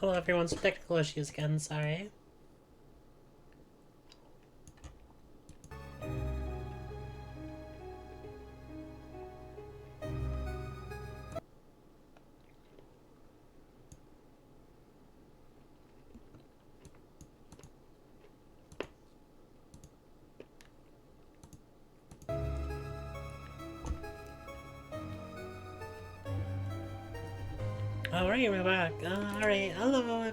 Hello everyone, some technical issues again, sorry. Alright, we're back. Alright, hello.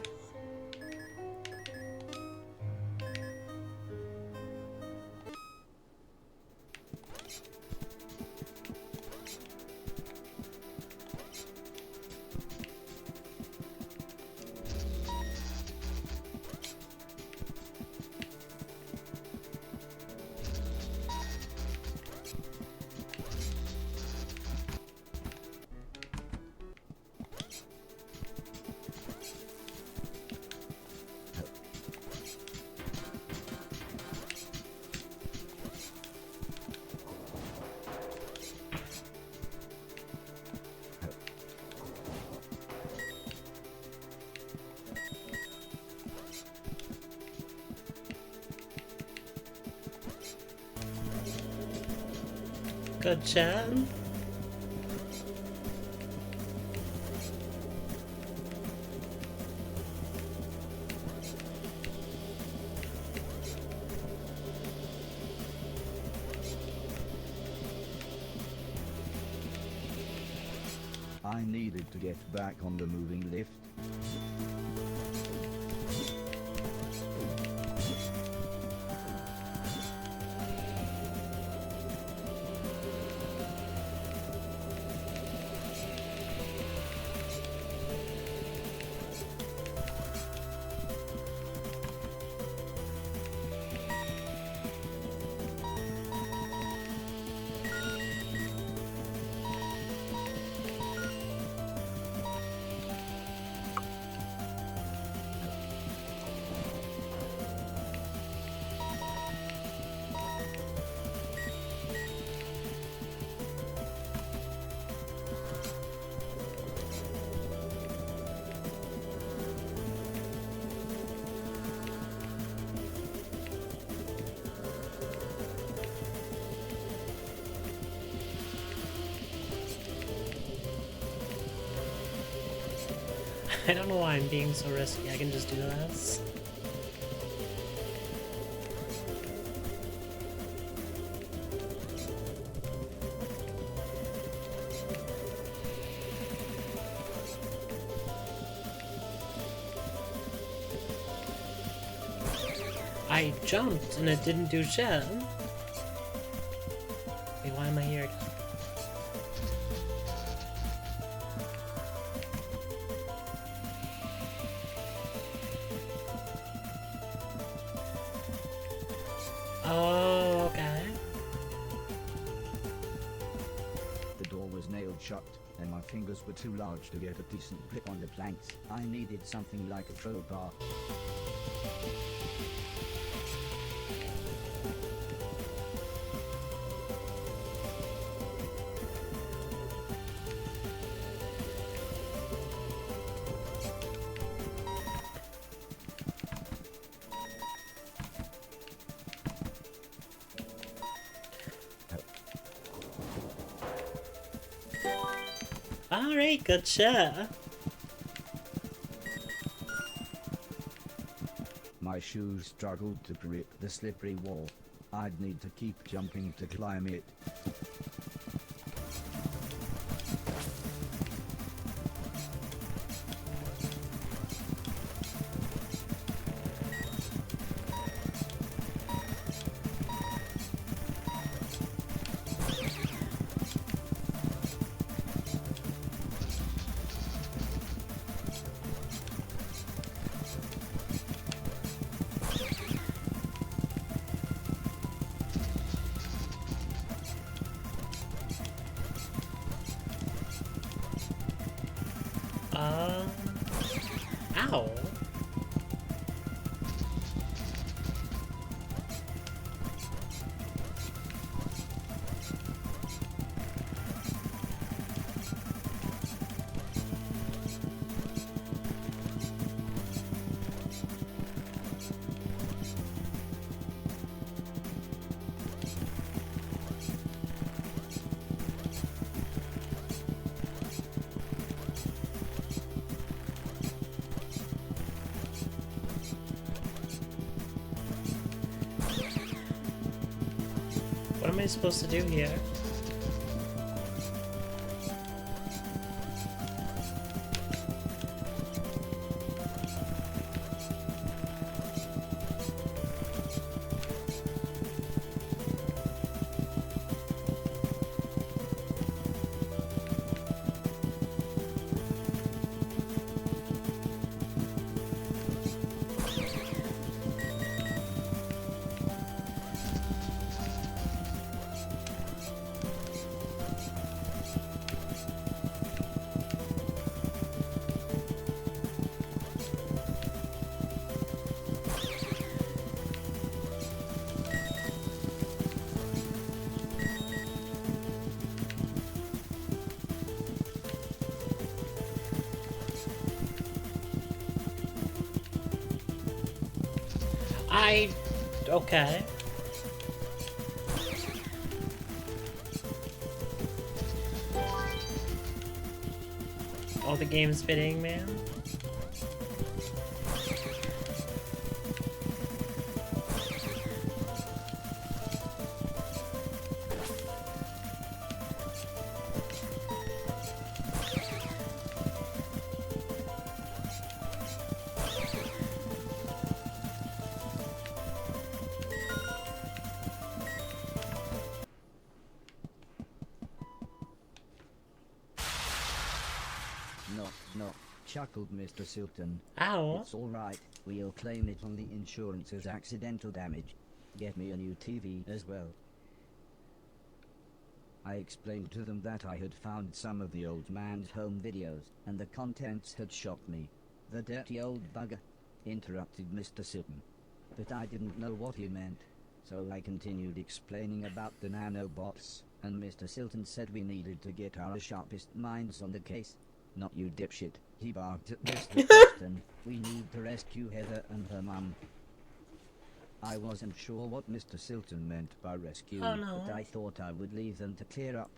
Good chat. I needed to get back on the moving lift. I don't know why I'm being so risky, I can just do this. I jumped and it didn't do shit. Wait, why am I here? Oh, okay. The door was nailed shut, and my fingers were too large to get a decent grip on the planks. I needed something like a crowbar. Alright, good shit. My shoes struggled to grip the slippery wall. I'd need to keep jumping to climb it. Ow. am I supposed to do here? Okay. Oh, the game's fitting, man. No, chuckled Mr. Silton. Ow. It's alright, we'll claim it on the insurance as accidental damage. Get me a new TV as well. I explained to them that I had found some of the old man's home videos, and the contents had shocked me. The dirty old bugger, interrupted Mr. Silton. But I didn't know what he meant, so I continued explaining about the nanobots, and Mr. Silton said we needed to get our sharpest minds on the case. Not you dipshit, he barked at Mr. Preston. We need to rescue Heather and her mum. I wasn't sure what Mr. Silton meant by rescue, Oh, no. but I thought I would leave them to clear up.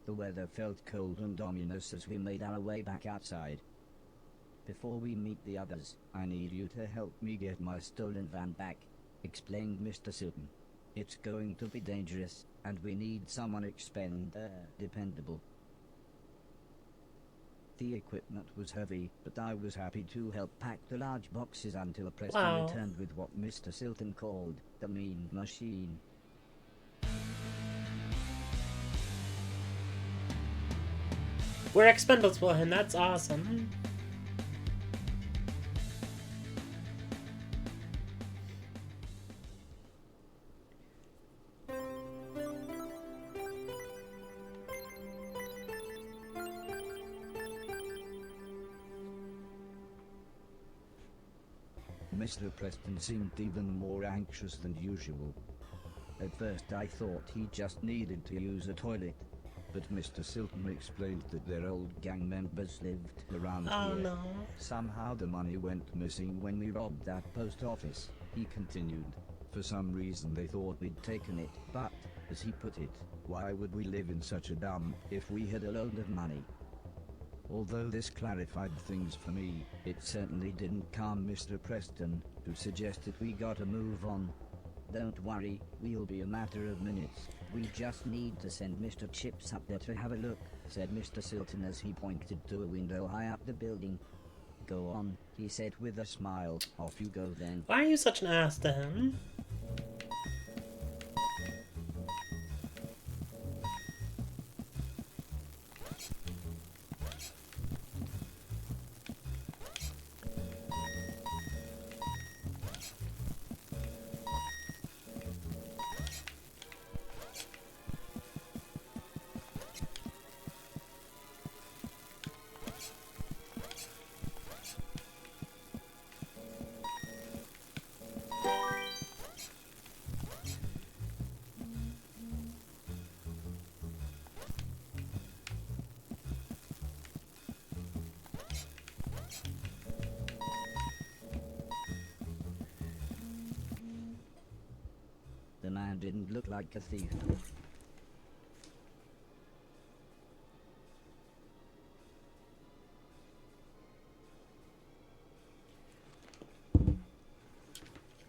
The weather felt cold and ominous as we made our way back outside. Before we meet the others, I need you to help me get my stolen van back, explained Mr. Silton. It's going to be dangerous, and we need someone dependable. The equipment was heavy, but I was happy to help pack the large boxes until Preston Wow. returned with what Mr. Silton called the mean machine. We're expendable, and that's awesome. Mr. Preston seemed even more anxious than usual. At first I thought he just needed to use a toilet, but Mr. Silton explained that their old gang members lived around Oh, here. no. Somehow the money went missing when we robbed that post office, he continued. For some reason they thought we'd taken it, but, as he put it, why would we live in such a dump if we had a load of money? Although this clarified things for me, it certainly didn't calm Mr. Preston, who suggested we gotta move on. Don't worry, we'll be a matter of minutes. We just need to send Mr. Chips up there to have a look, said Mr. Silton as he pointed to a window high up the building. Go on, he said with a smile. Off you go then. Why are you such an ass to him? The man didn't look like a thief.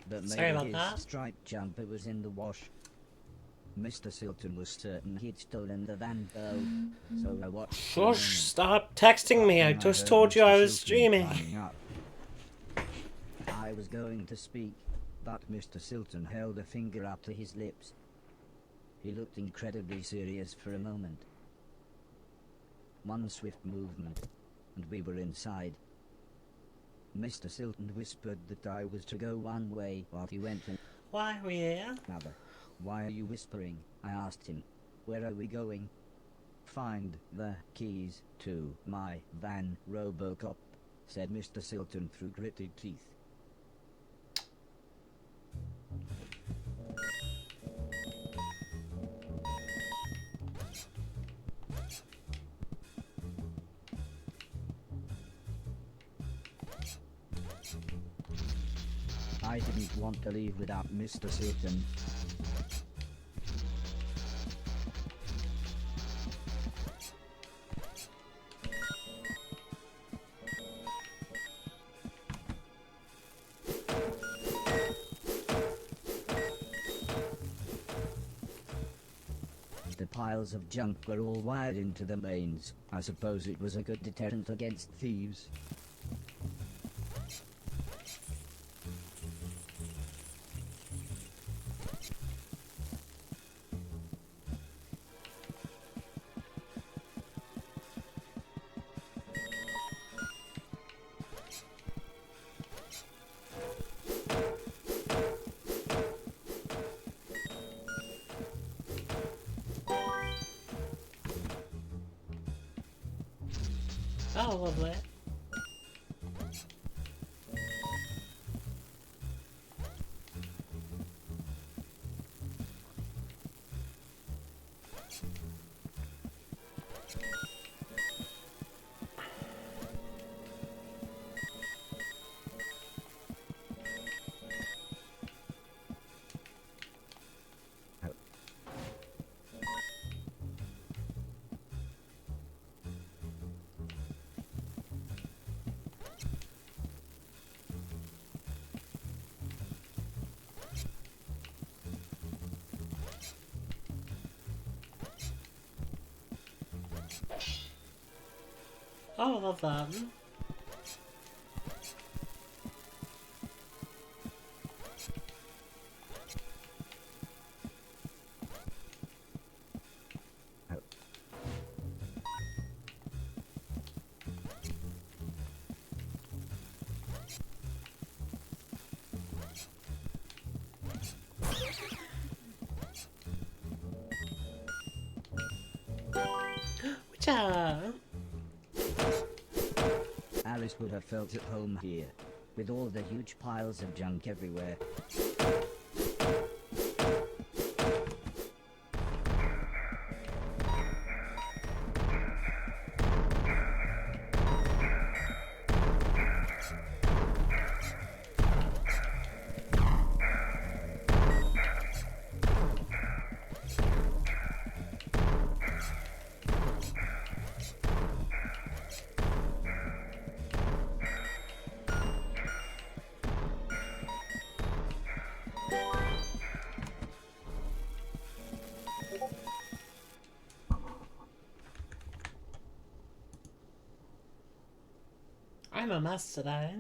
But Sorry about his that. striped jumper was in the wash. Mr. Silton was certain he'd stolen the van though, so I watched. Shush, stop texting me. I just told you I was streaming. I was going to speak, but Mr. Silton held a finger up to his lips. He looked incredibly serious for a moment. One swift movement, and we were inside. Mr. Silton whispered that I was to go one way while he went Why are we here? another. Why are you whispering? I asked him. Where are we going? Find the keys to my van, Robocop, said Mr. Silton through gritted teeth. I didn't want to leave without Mr. Silton. The piles of junk were all wired into the mains. I suppose it was a good deterrent against thieves. Oh, lovely. Oh, I love that. Witcher! Alice would have felt at home here, with all the huge piles of junk everywhere. I'm a mess today.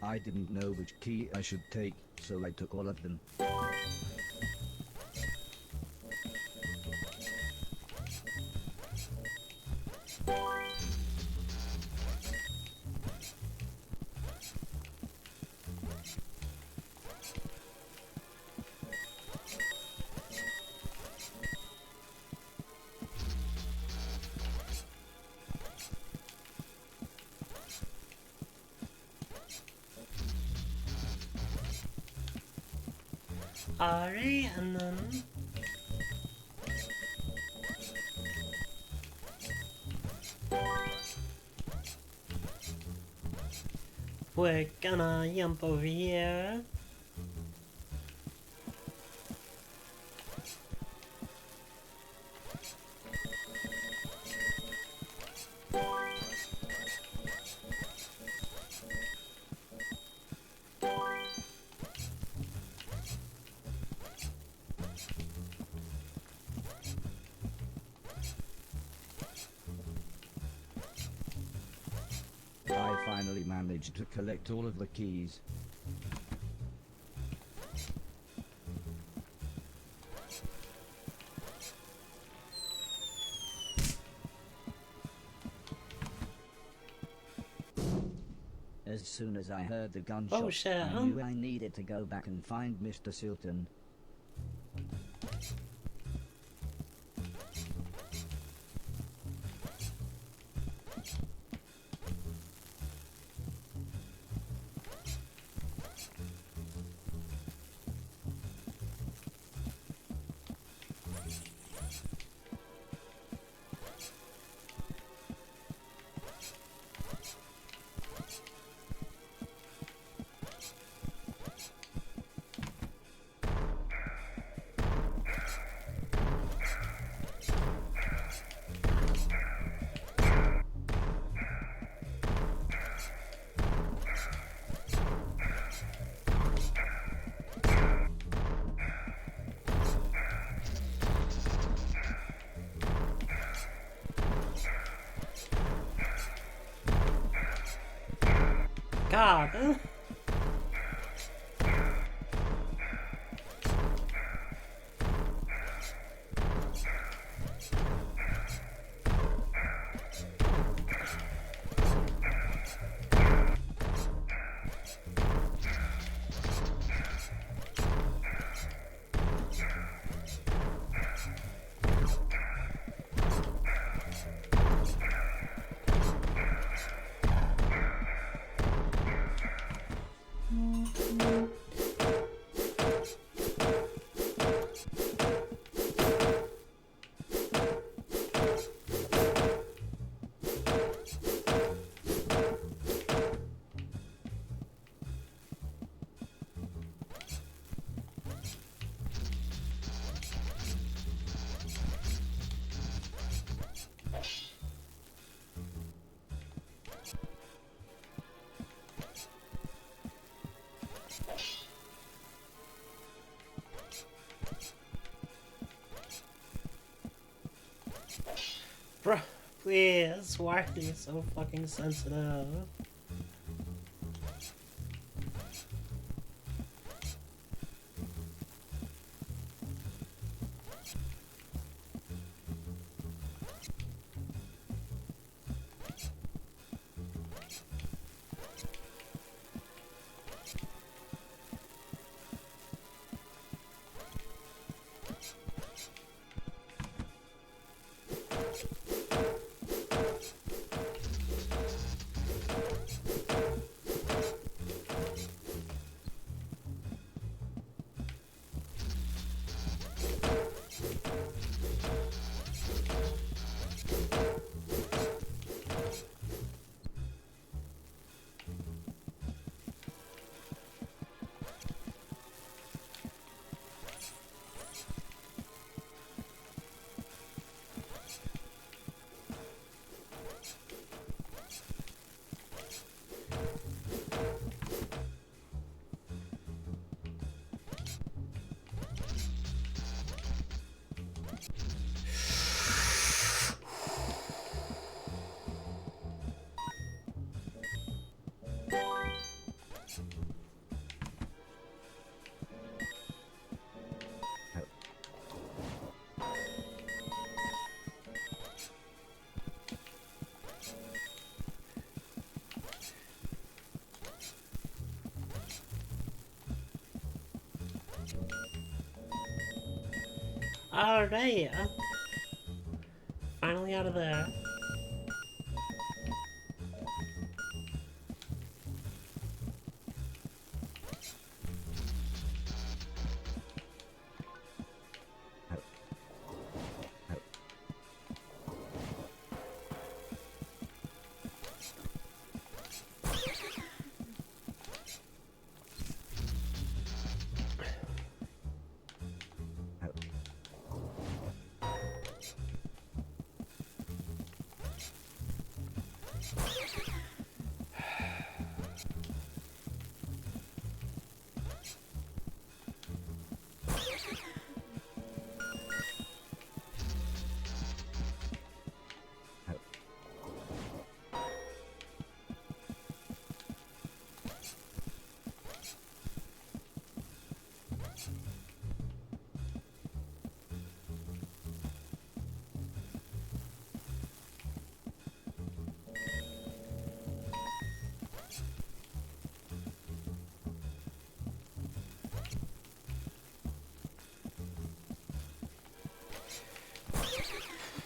I didn't know which key I should take, so I took all of them. Alright, and then... we're gonna jump over here. I finally managed to collect all of the keys. As soon as I heard the gunshot, Oh shit, I knew I needed to go back and find Mr. Silton. God. Bro, please, why are you so fucking sensitive? Alright. Finally out of there.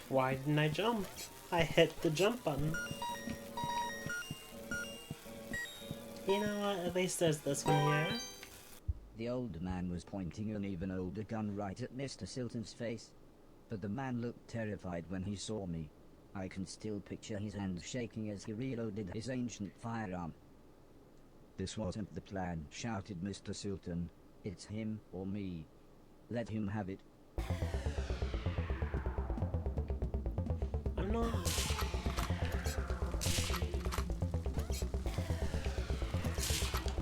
Why didn't I jump? I hit the jump button. You know what? At least there's this one here. The old man was pointing an even older gun right at Mr. Silton's face. But the man looked terrified when he saw me. I can still picture his hands shaking as he reloaded his ancient firearm. "This wasn't the plan," shouted Mr. Silton. "It's him or me. Let him have it." I'm not.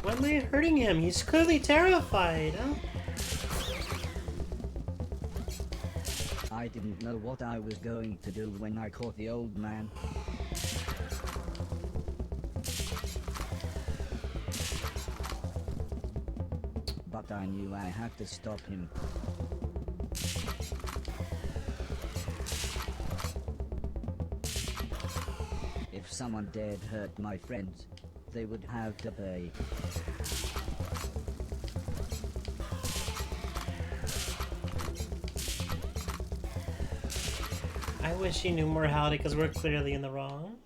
Why am I hurting him? He's clearly terrified. I didn't know what I was going to do when I caught the old man. But I knew I had to stop him. If someone dared hurt my friends, they would have to pay. I wish he knew morality because we're clearly in the wrong.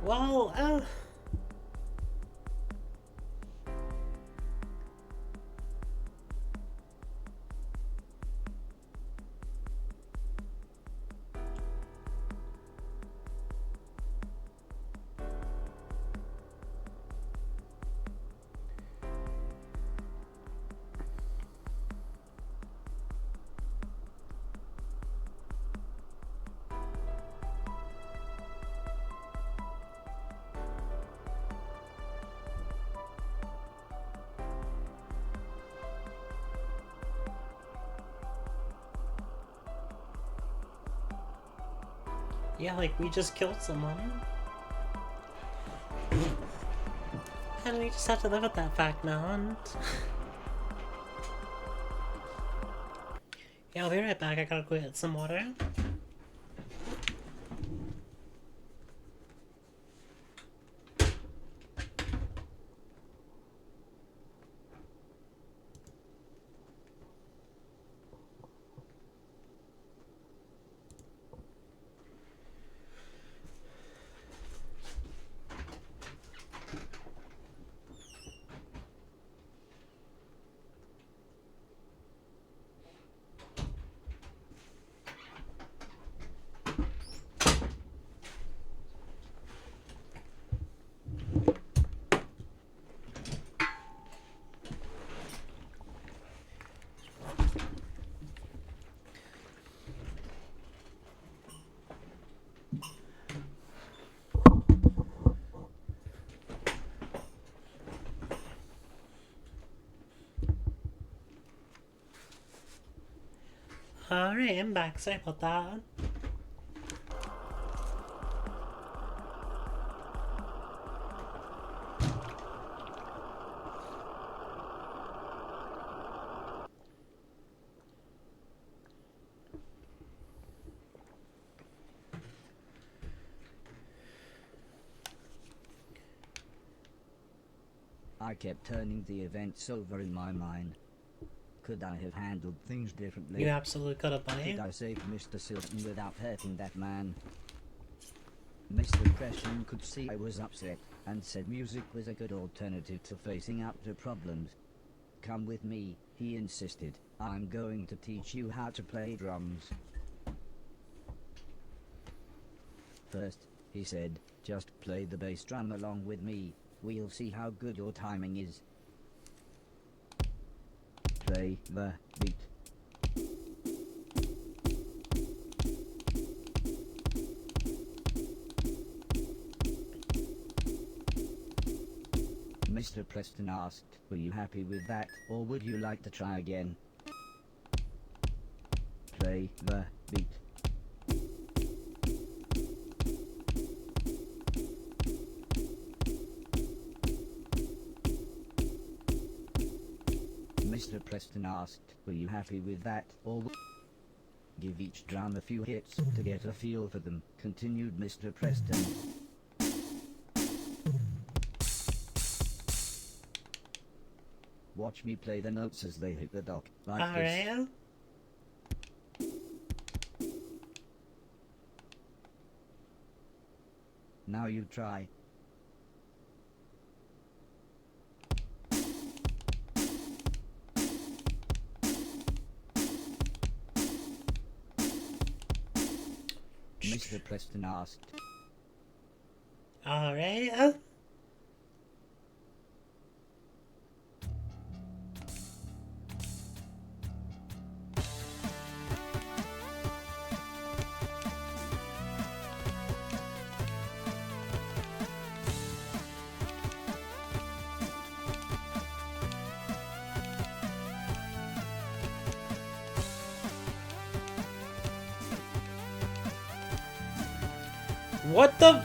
Well, yeah, like we just killed someone. And we just have to live with that fact now, and... yeah, I'll be right back. I gotta go get some water. Alright, I'm back. Sorry about that. I kept turning the events over in my mind. Could I have handled things differently? You absolutely could have, buddy. Did I save Mr. Silton without hurting that man? Mr. Preston could see I was upset, and said music was a good alternative to facing up to problems. Come with me, he insisted. I'm going to teach you how to play drums. First, he said, just play the bass drum along with me. We'll see how good your timing is. Play the beat. Mr. Preston asked, were you happy with that, or would you like to try again? Play the beat. Mr. Preston asked, were you happy with that, or give each drum a few hits to get a feel for them, continued Mr. Preston. Watch me play the notes as they hit the dock, like this. Alright. Now you try. Mr. Preston asked. Alright. What the?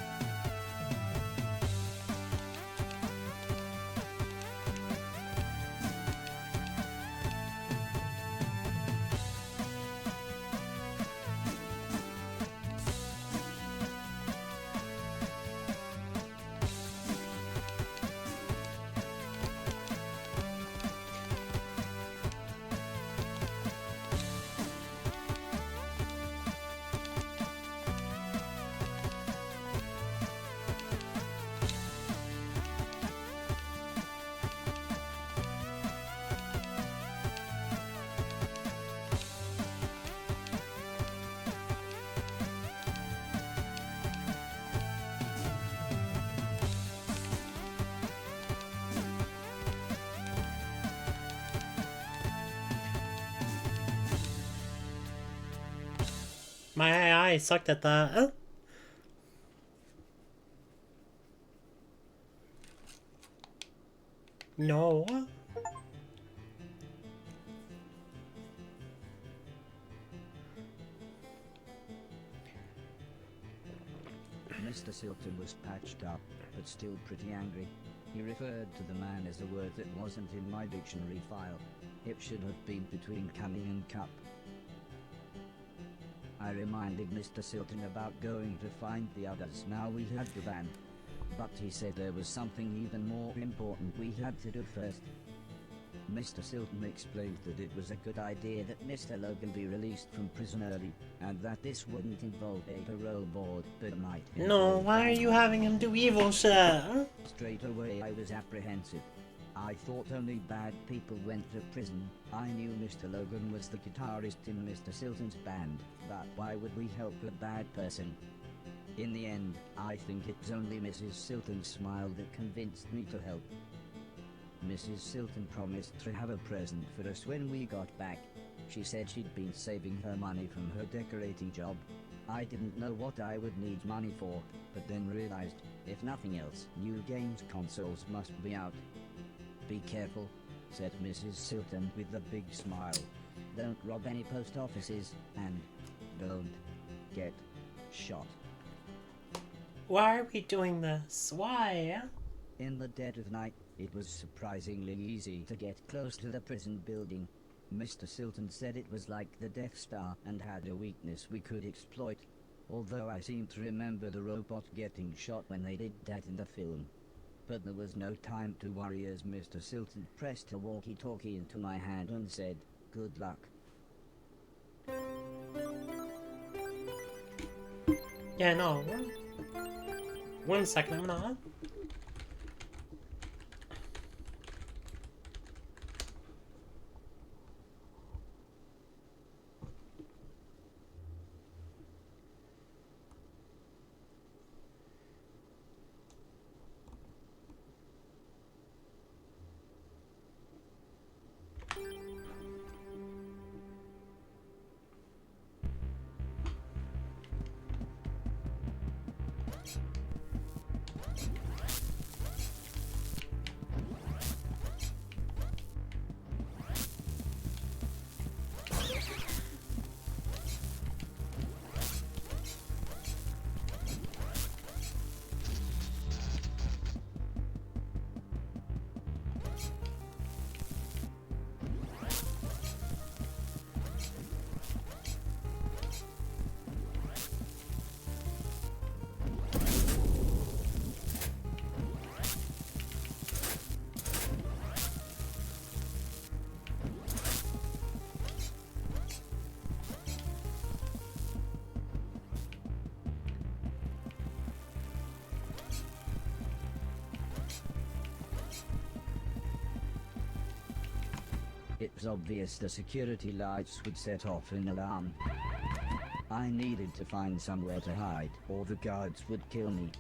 My AI sucked at that. No. Mr. Silton was patched up, but still pretty angry. He referred to the man as a word that wasn't in my dictionary file. It should have been between cunning and cup. I reminded Mr. Silton about going to find the others now we had the van. But he said there was something even more important we had to do first. Mr. Silton explained that it was a good idea that Mr. Logan be released from prison early, and that this wouldn't involve a parole board, but might No, why are you having him do evil shit? Straight away I was apprehensive. I thought only bad people went to prison. I knew Mr. Logan was the guitarist in Mr. Silton's band, but why would we help a bad person? In the end, I think it's only Mrs. Silton's smile that convinced me to help. Mrs. Silton promised to have a present for us when we got back. She said she'd been saving her money from her decorating job. I didn't know what I would need money for, but then realized, if nothing else, new games consoles must be out. Be careful, said Mrs. Silton with a big smile. don't rob any post offices, and don't get shot. Why are we doing this? Why? In the dead of night, it was surprisingly easy to get close to the prison building. Mr. Silton said it was like the Death Star and had a weakness we could exploit. Although I seem to remember the robot getting shot when they did that in the film. But there was no time to worry as Mr. Silton pressed a walkie-talkie into my hand and said, "Good luck." Yeah, no. 1 second, I'm not. It was obvious the security lights would set off an alarm. I needed to find somewhere to hide, or the guards would kill me.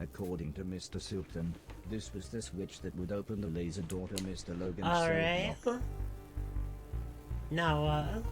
According to Mr. Silton, this was the switch that would open the laser door to Mr. Logan's cell Alright. block. Now,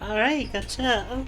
Alright, gotcha.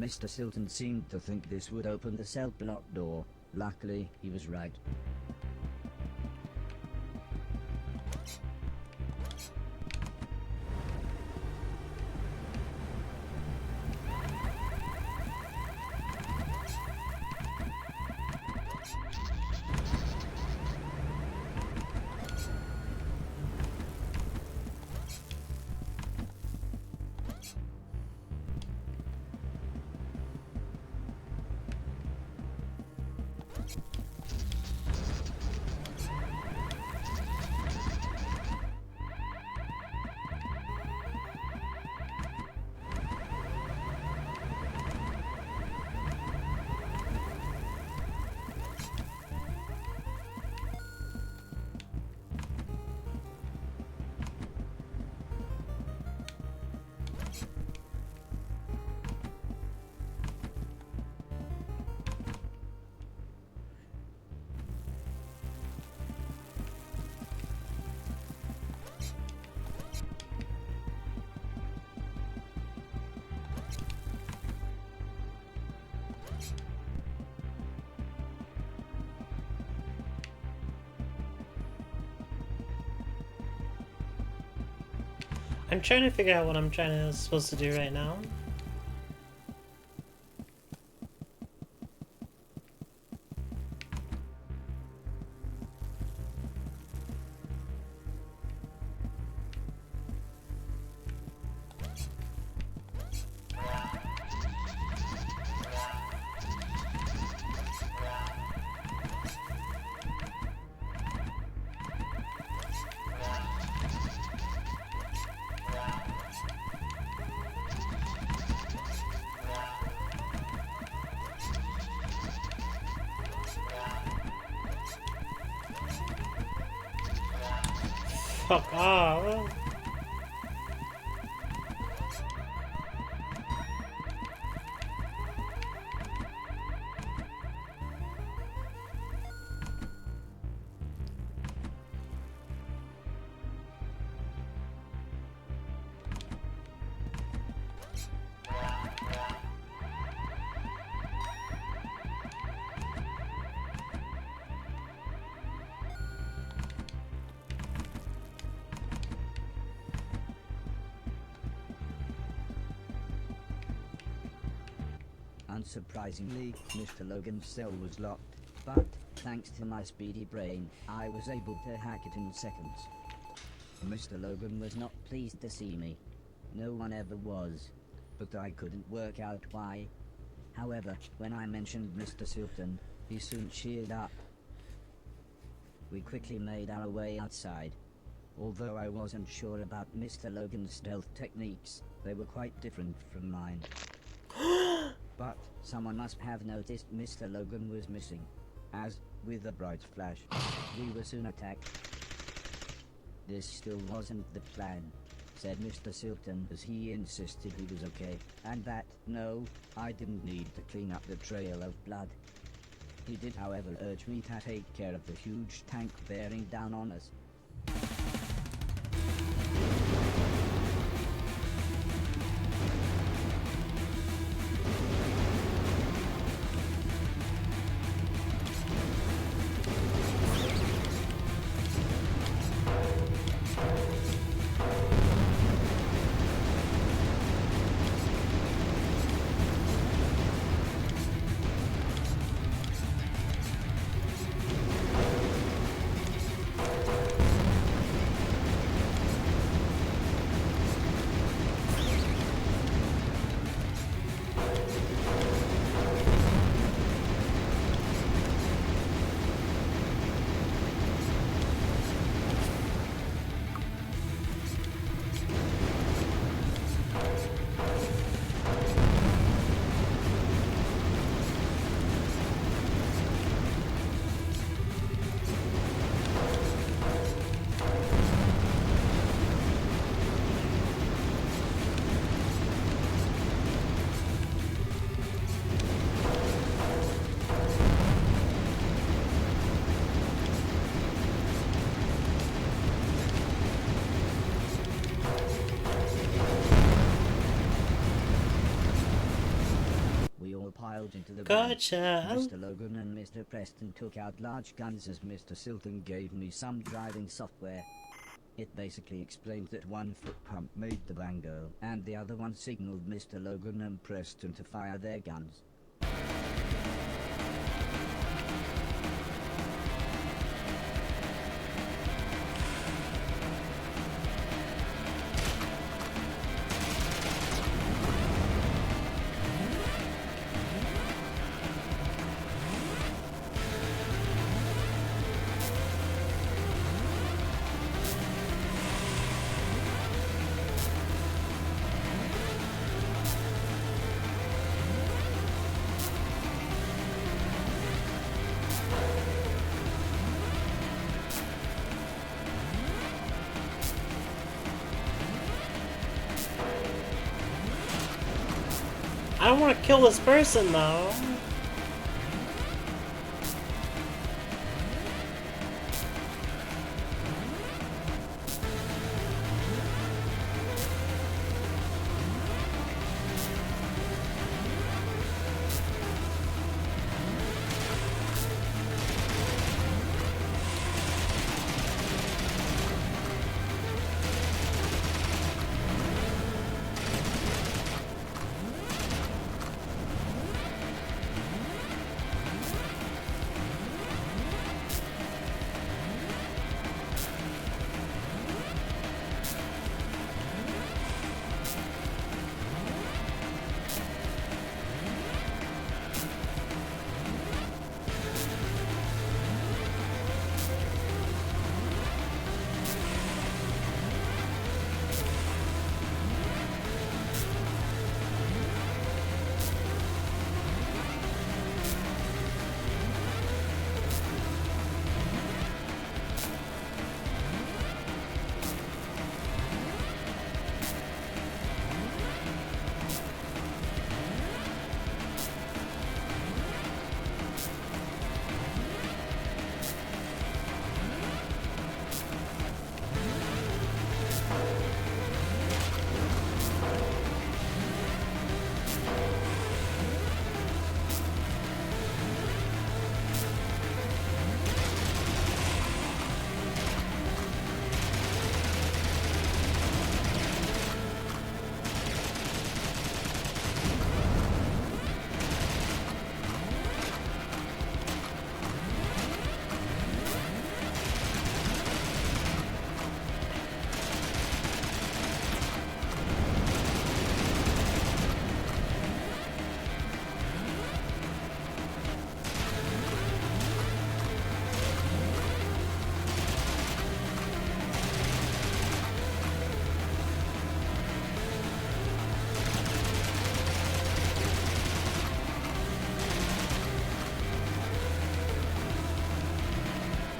Mr. Silton seemed to think this would open the cell block door. Luckily, he was right. I'm trying to figure out what I'm supposed to do right now. Fuck off. Unsurprisingly, Mr. Logan's cell was locked, but, thanks to my speedy brain, I was able to hack it in seconds. Mr. Logan was not pleased to see me. No one ever was. But I couldn't work out why. However, when I mentioned Mr. Silton, he soon cheered up. We quickly made our way outside. Although I wasn't sure about Mr. Logan's stealth techniques, they were quite different from mine. But someone must have noticed Mr. Logan was missing, as, with a bright flash, we were soon attacked. This still wasn't the plan, said Mr. Silton as he insisted he was okay, and that, no, I didn't need to clean up the trail of blood. He did however urge me to take care of the huge tank bearing down on us. Piled into the Gotcha. van. Mr. Logan and Mr. Preston took out large guns as Mr. Silton gave me some driving software. It basically explained that one foot pump made the bang go, and the other one signaled Mr. Logan and Preston to fire their guns. I don't want to kill this person though.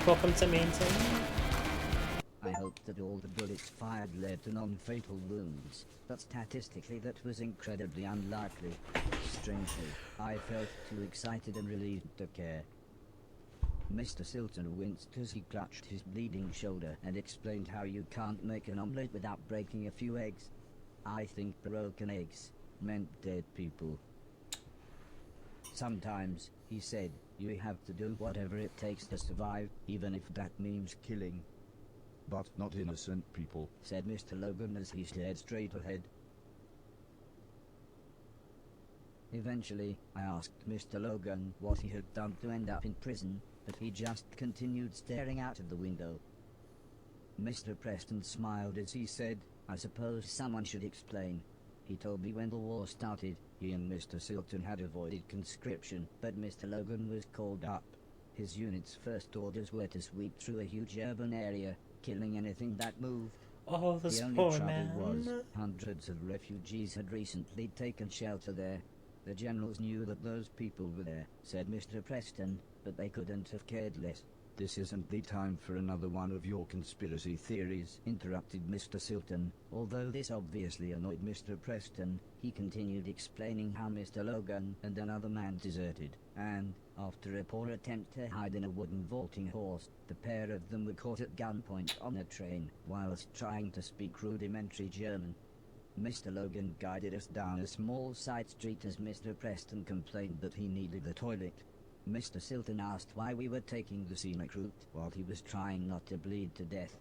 Welcome to Mainton. I hoped that all the bullets fired led to non-fatal wounds, but statistically that was incredibly unlikely. Strangely, I felt too excited and relieved to care. Mr. Silton winced as he clutched his bleeding shoulder and explained how you can't make an omelette without breaking a few eggs. I think broken eggs meant dead people. Sometimes, he said, you have to do whatever it takes to survive, even if that means killing. But not innocent people, said Mr. Logan as he stared straight ahead. Eventually, I asked Mr. Logan what he had done to end up in prison, but he just continued staring out of the window. Mr. Preston smiled as he said, I suppose someone should explain. He told me when the war started, he and Mr. Silton had avoided conscription, but Mr. Logan was called up. His unit's first orders were to sweep through a huge urban area, killing anything that moved. Oh, this The only poor trouble man. was, hundreds of refugees had recently taken shelter there. The generals knew that those people were there, said Mr. Preston, but they couldn't have cared less. this isn't the time for another one of your conspiracy theories, Interrupted Mr. Silton. Although this obviously annoyed Mr. Preston, he continued explaining how Mr. Logan and another man deserted, and, after a poor attempt to hide in a wooden vaulting horse, the pair of them were caught at gunpoint on a train, whilst trying to speak rudimentary German. Mr. Logan guided us down a small side street as Mr. Preston complained that he needed the toilet. Mr. Silton asked why we were taking the scenic route while he was trying not to bleed to death.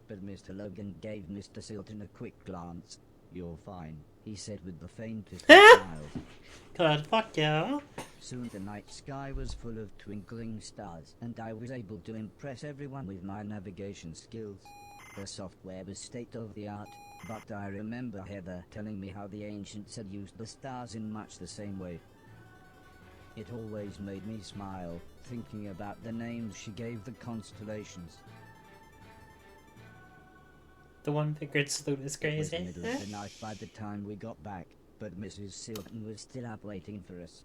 But Mr. Logan gave Mr. Silton a quick glance. You're fine, he said with the faintest smile. Good, fuck you. Soon the night sky was full of twinkling stars, and I was able to impress everyone with my navigation skills. The software was state-of-the-art, but I remember Heather telling me how the ancients had used the stars in much the same way. It always made me smile, thinking about the names she gave the constellations. The one-fingered salute is It was the crazy. middle of the night by the time we got back, but Mrs. Silton was still up waiting for us.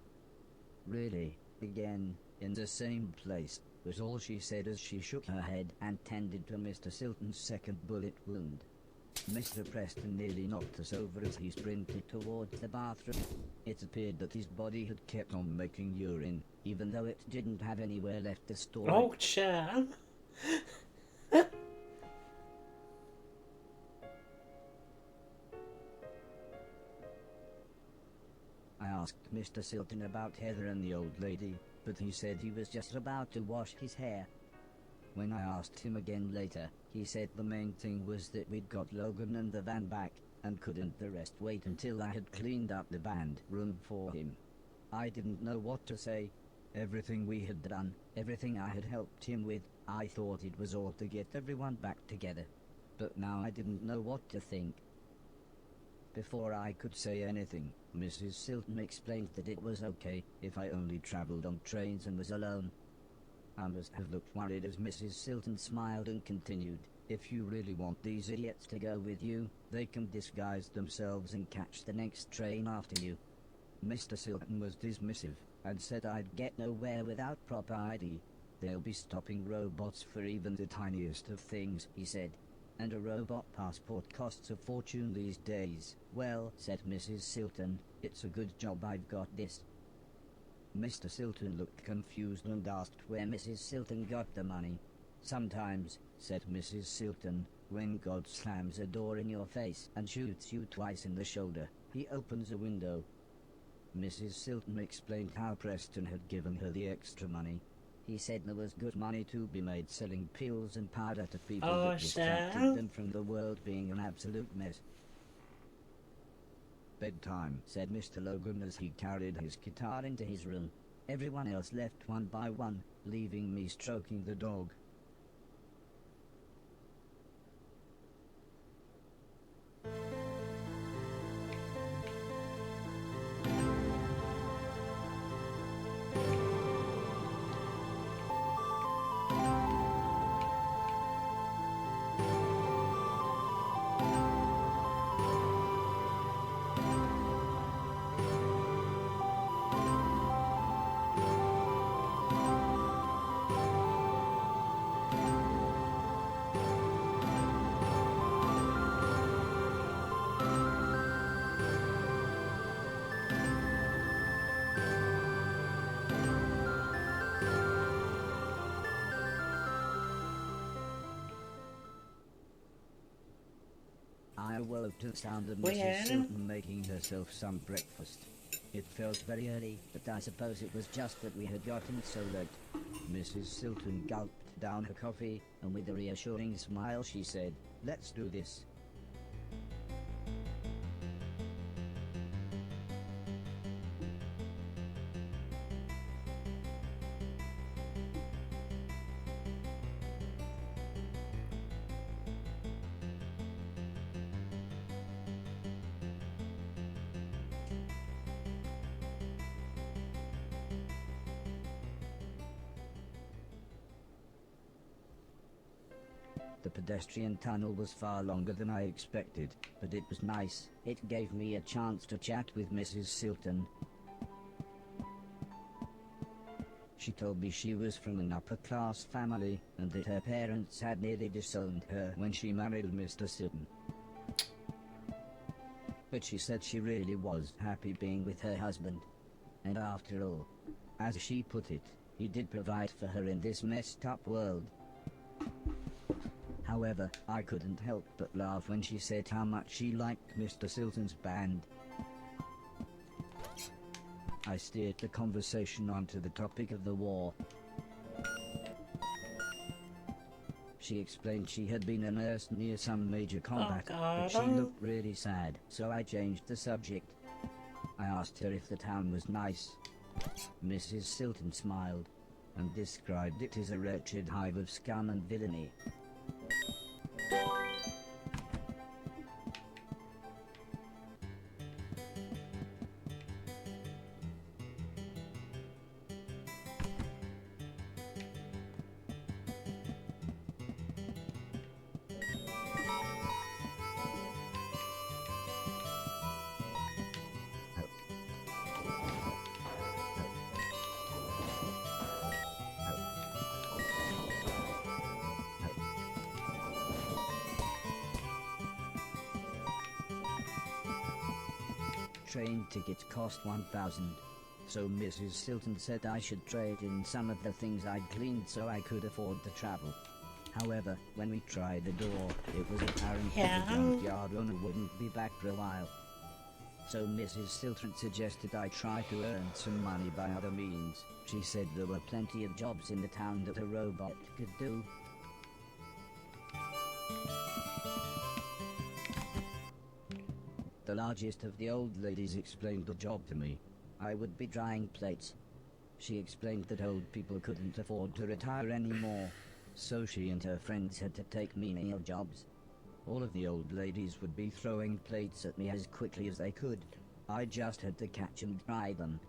Really, again, in the same place, was all she said as she shook her head and tended to Mr. Silton's second bullet wound. Mr. Preston nearly knocked us over as he sprinted towards the bathroom. It appeared that his body had kept on making urine, even though it didn't have anywhere left to store it. Oh, Chad. I asked Mr. Silton about Heather and the old lady, but he said he was just about to wash his hair. When I asked him again later, he said the main thing was that we'd got Logan and the van back, and couldn't the rest wait until I had cleaned up the band room for him. I didn't know what to say. Everything we had done, everything I had helped him with, I thought it was all to get everyone back together. But now I didn't know what to think. Before I could say anything, Mrs. Silton explained that it was okay if I only travelled on trains and was alone. I must have looked worried as Mrs. Silton smiled and continued, if you really want these idiots to go with you, they can disguise themselves and catch the next train after you. Mr. Silton was dismissive, and said I'd get nowhere without proper ID. They'll be stopping robots for even the tiniest of things, he said. And a robot passport costs a fortune these days. Well, said Mrs. Silton, it's a good job I've got this. Mr. Silton looked confused and asked where Mrs. Silton got the money. Sometimes, said Mrs. Silton, when God slams a door in your face and shoots you twice in the shoulder, he opens a window. Mrs. Silton explained how Preston had given her the extra money. He said there was good money to be made selling pills and powder to people that distracted them from the world being an absolute mess. Bedtime, said Mr. Logan as he carried his guitar into his room. Everyone else left one by one, leaving me stroking the dog. awoke to the sound of Well, Mrs. Silton making herself some breakfast. It felt very early, but I suppose it was just that we had gotten so late. Mrs. Silton gulped down her coffee, and with a reassuring smile she said, "Let's do this." The pedestrian tunnel was far longer than I expected, but it was nice. It gave me a chance to chat with Mrs. Silton. She told me she was from an upper-class family, and that her parents had nearly disowned her when she married Mr. Silton. But she said she really was happy being with her husband. And after all, as she put it, he did provide for her in this messed-up world. However, I couldn't help but laugh when she said how much she liked Mr. Silton's band. I steered the conversation onto the topic of the war. She explained she had been a nurse near some major combat, but she looked really sad, so I changed the subject. I asked her if the town was nice. Mrs. Silton smiled, and described it as a wretched hive of scum and villainy. Train tickets cost 1,000, so Mrs. Silton said I should trade in some of the things I'd cleaned so I could afford to travel. However, when we tried the door, it was apparent that the junkyard owner wouldn't be back for a while. So Mrs. Silton suggested I try to earn some money by other means. She said there were plenty of jobs in the town that a robot could do. The largest of the old ladies explained the job to me. I would be drying plates. She explained that old people couldn't afford to retire anymore, so she and her friends had to take menial jobs. All of the old ladies would be throwing plates at me as quickly as they could. I just had to catch and dry them.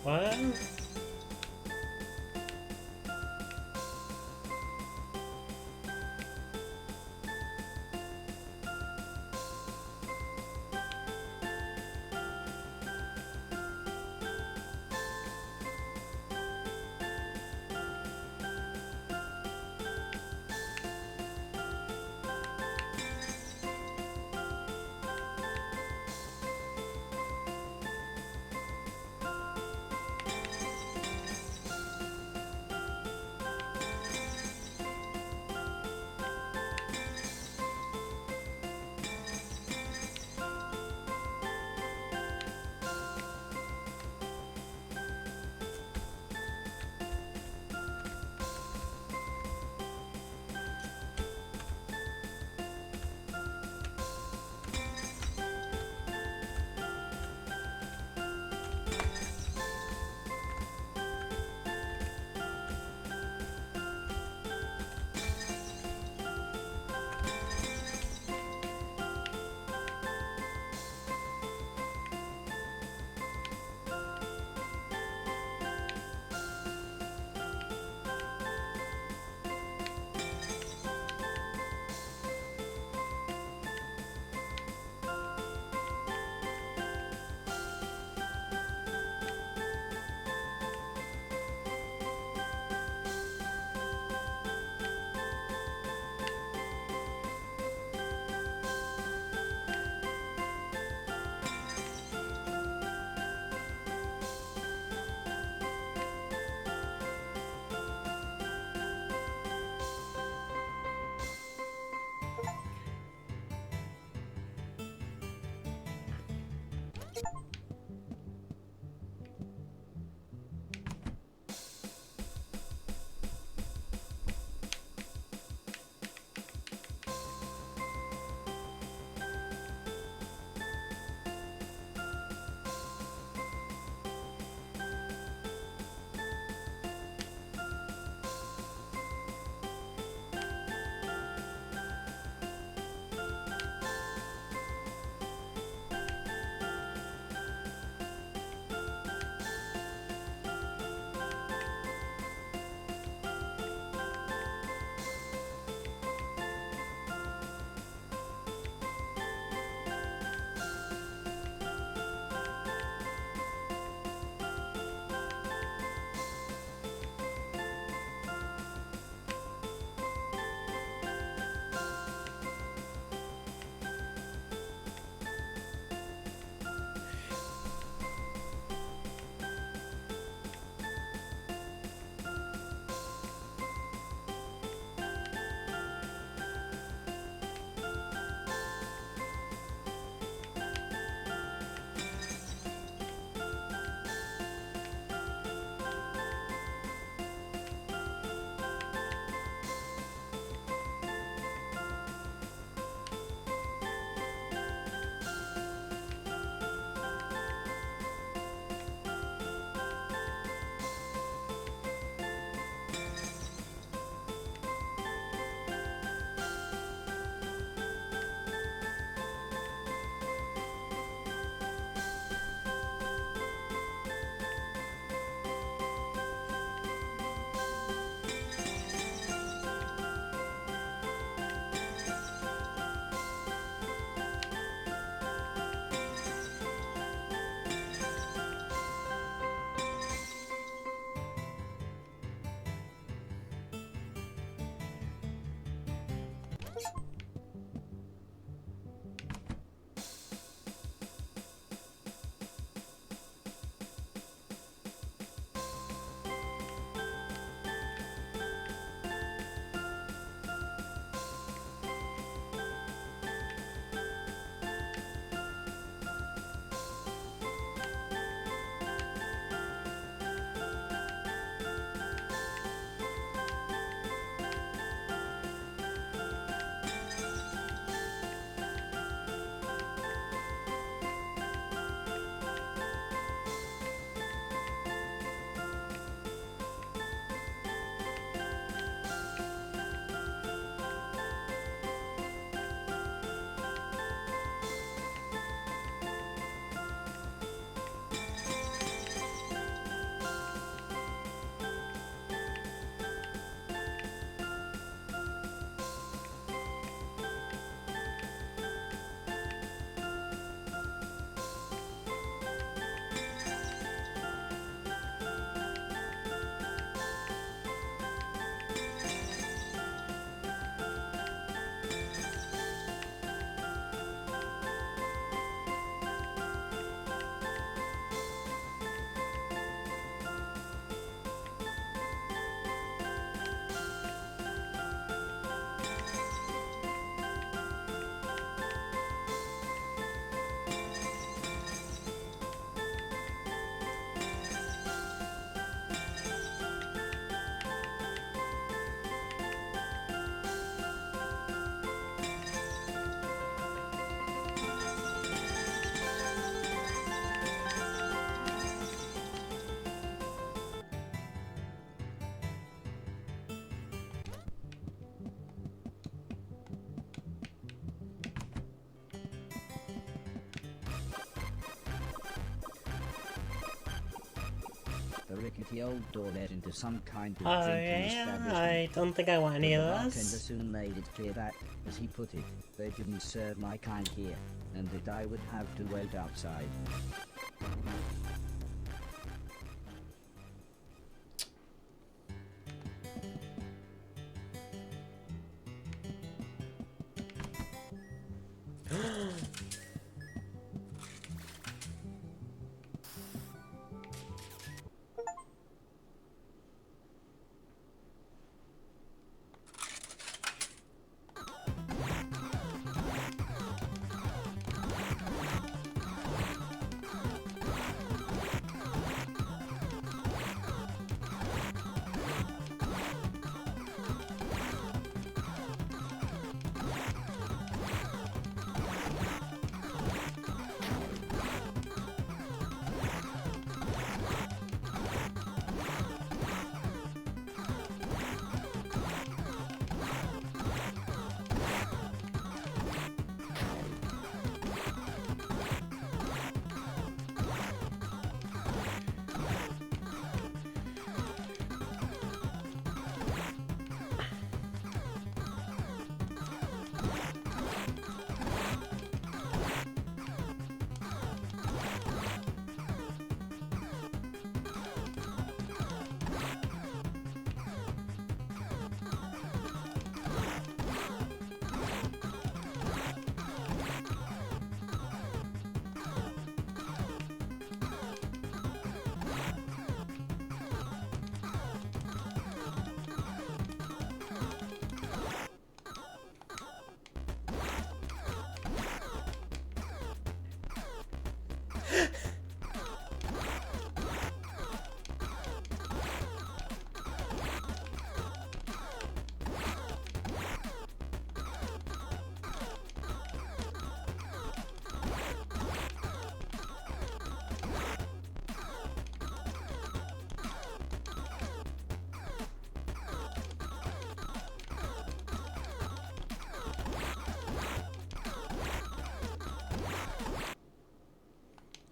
What? The rickety old door led into some kind of Oh drinking yeah, establishment. I don't think I want any But of the bartender this. soon made it clear that, as he put it, they didn't serve my kind here, and that I would have to wait outside.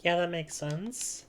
Yeah, that makes sense.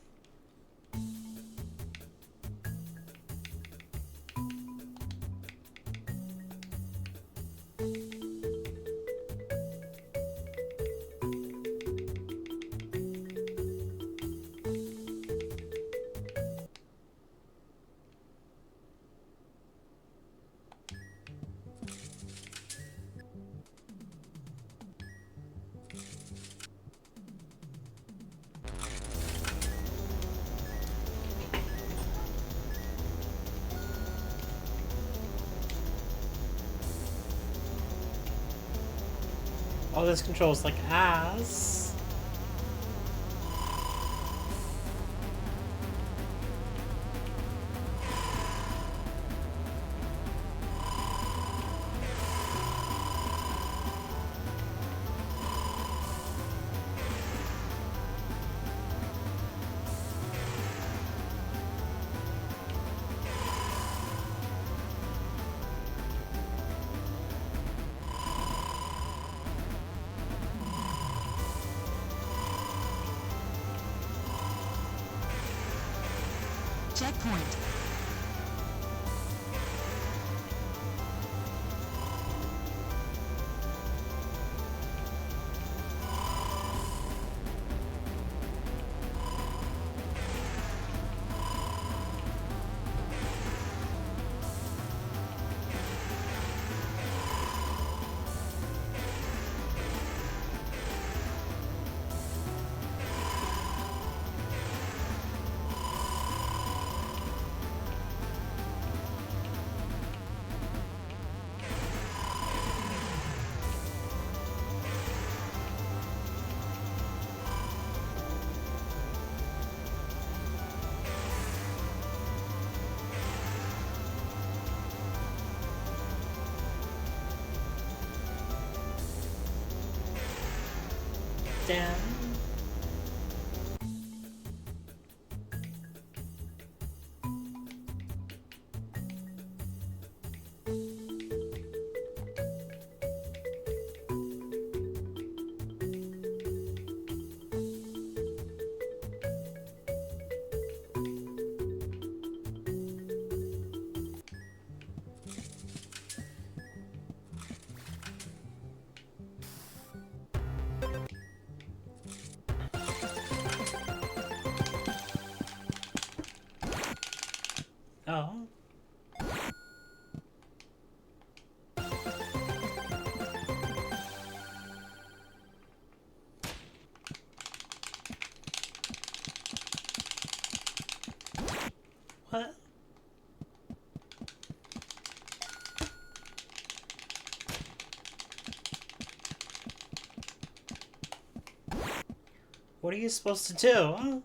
Oh, this controls like ass. Checkpoint. Damn. Oh. What? What are you supposed to do?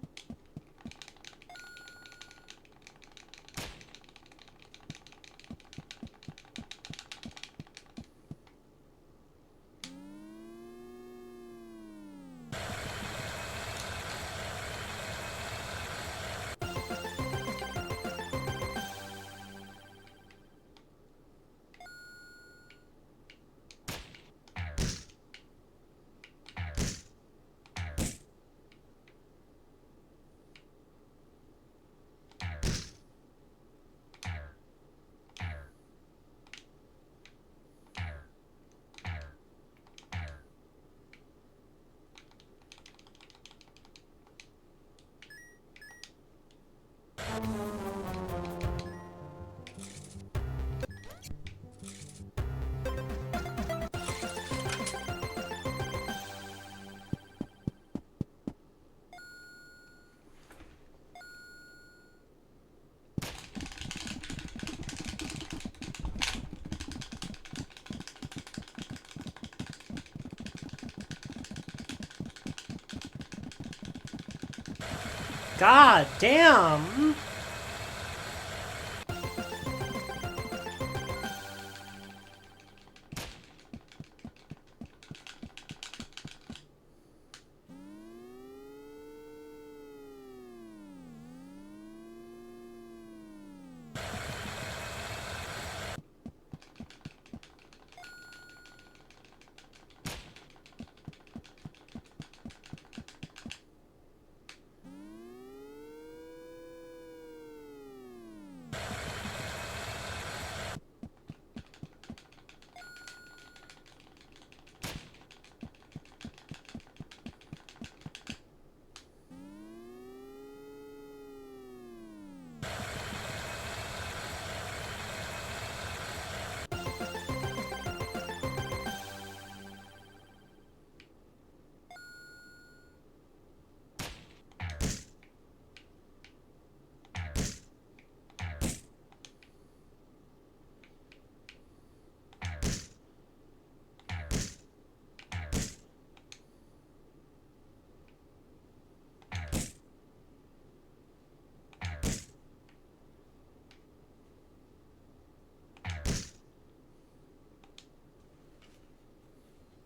God damn!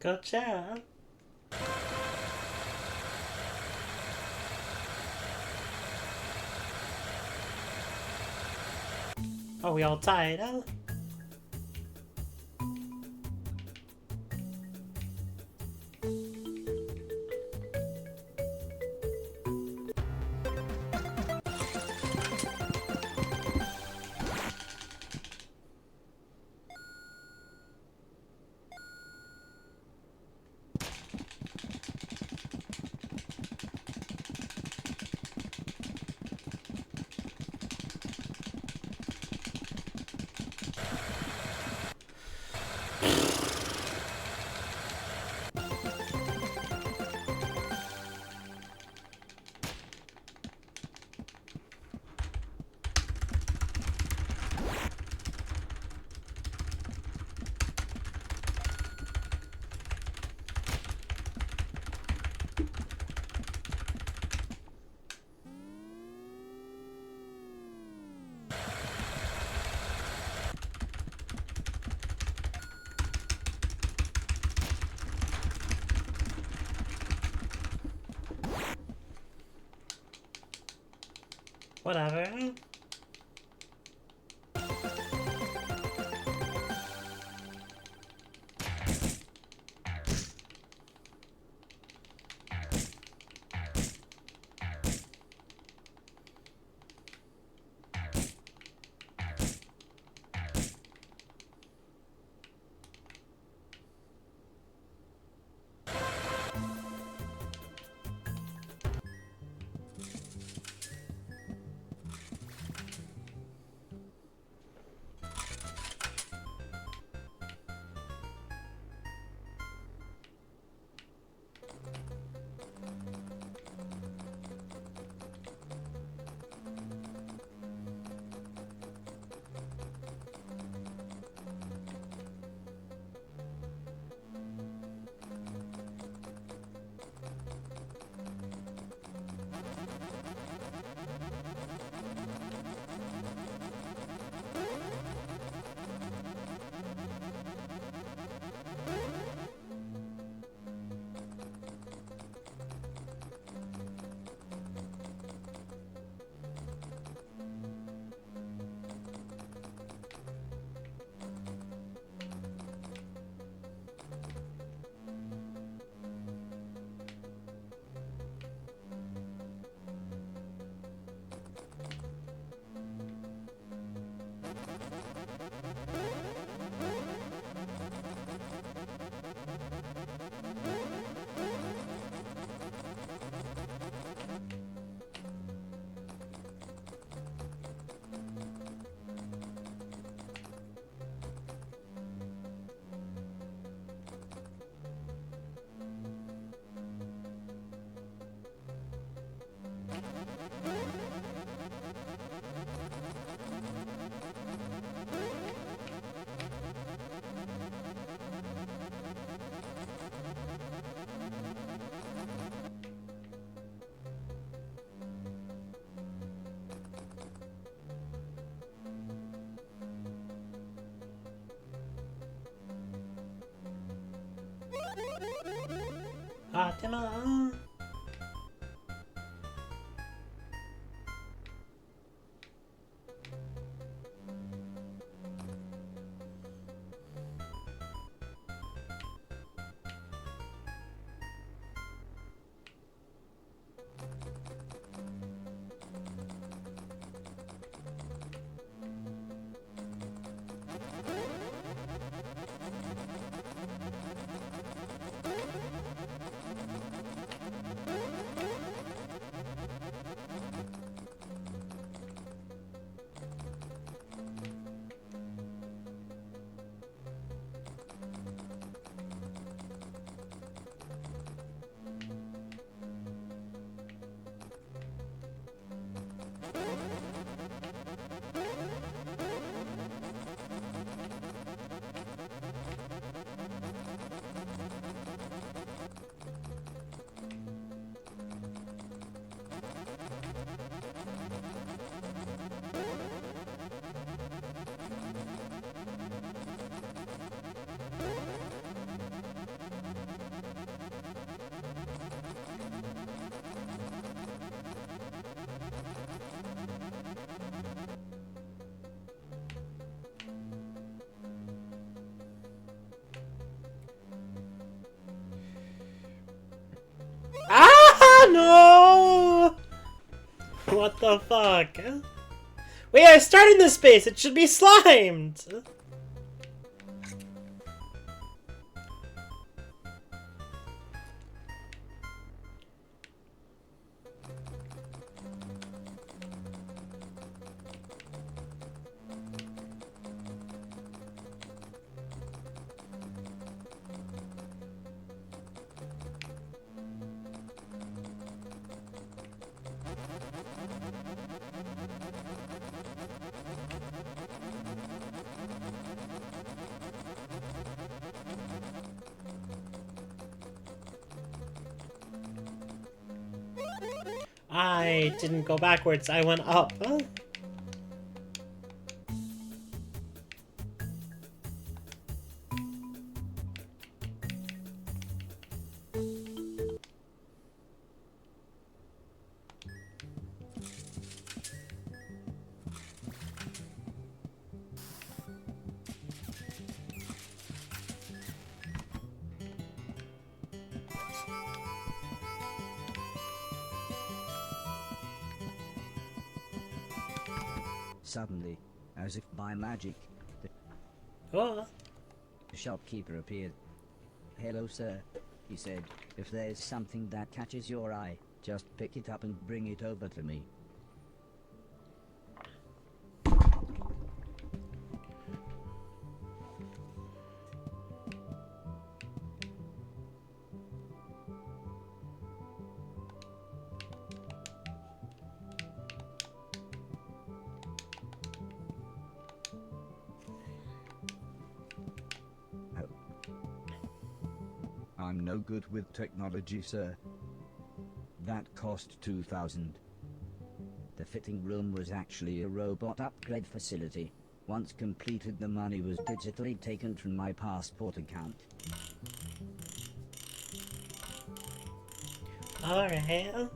Go chat. Oh, we all tied, huh? Whatever. Fatima. What the fuck? Wait, I started this space! It should be slimed! I didn't go backwards, I went up. Huh? Suddenly, as if by magic, Oh. the shopkeeper appeared. "Hello, sir," he said. "If there's something that catches your eye, just pick it up and bring it over to me." I'm no good with technology, sir. That cost 2,000. The fitting room was actually a robot upgrade facility. Once completed, the money was digitally taken from my passport account. Alright.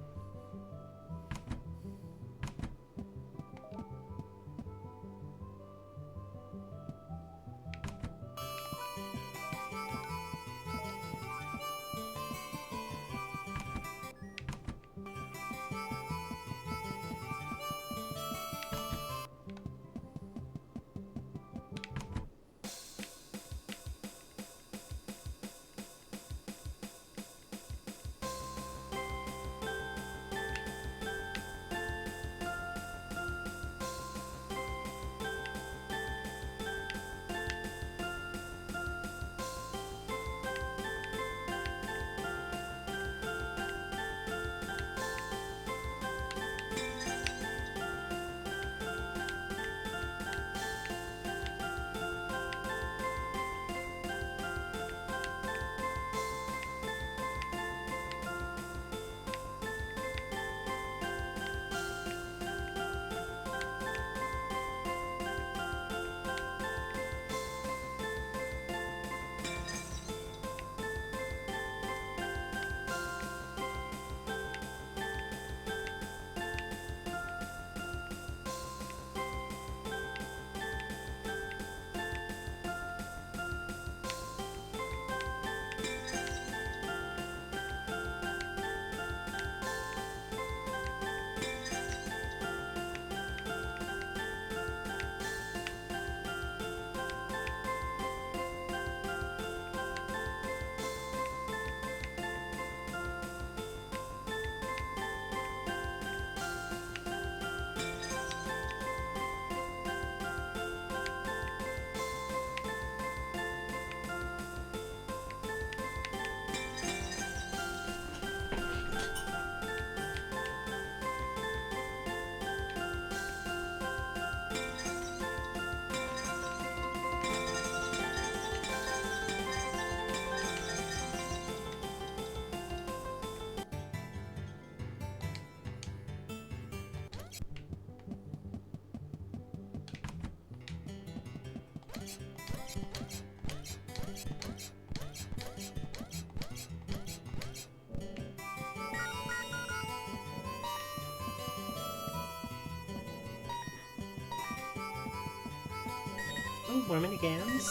Oh, more minigams.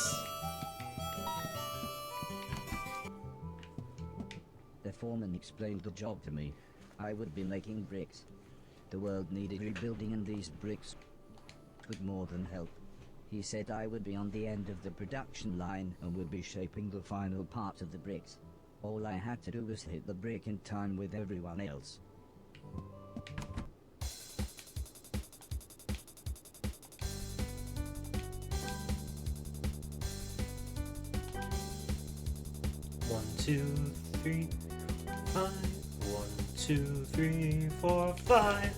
The foreman explained the job to me. I would be making bricks. The world needed rebuilding and these bricks would more than help. He said I would be on the end of the production line and would be shaping the final part of the bricks. All I had to do was hit the brick in time with everyone else. One, 2, 3, 5. 1, 2, 3, 4, 5.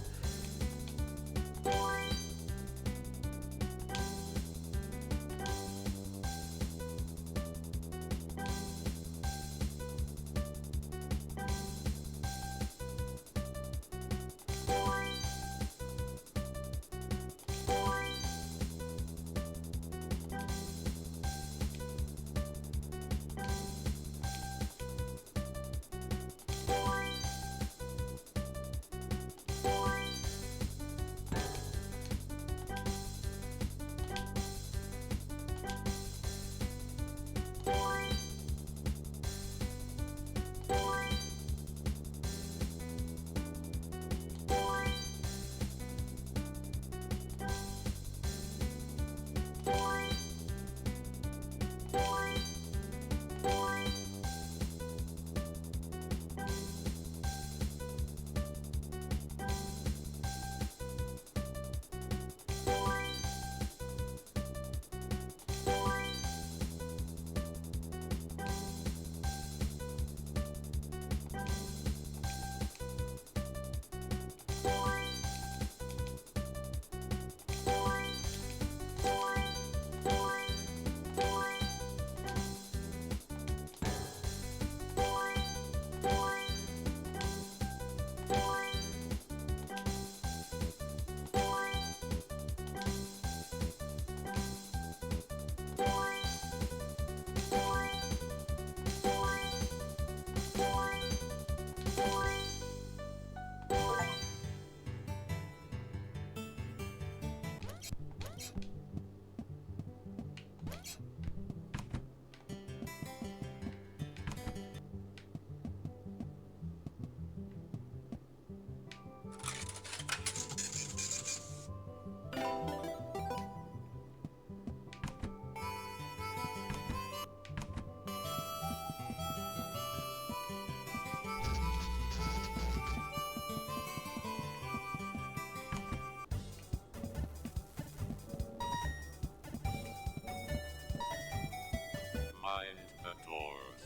Mind the doors.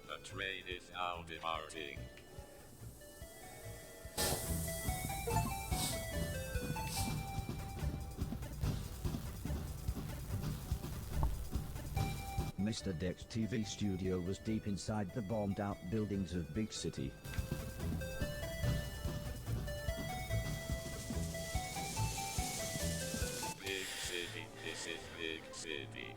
The train is now departing. Mr. Deck's TV studio was deep inside the bombed-out buildings of Big City. Big city, this is big city.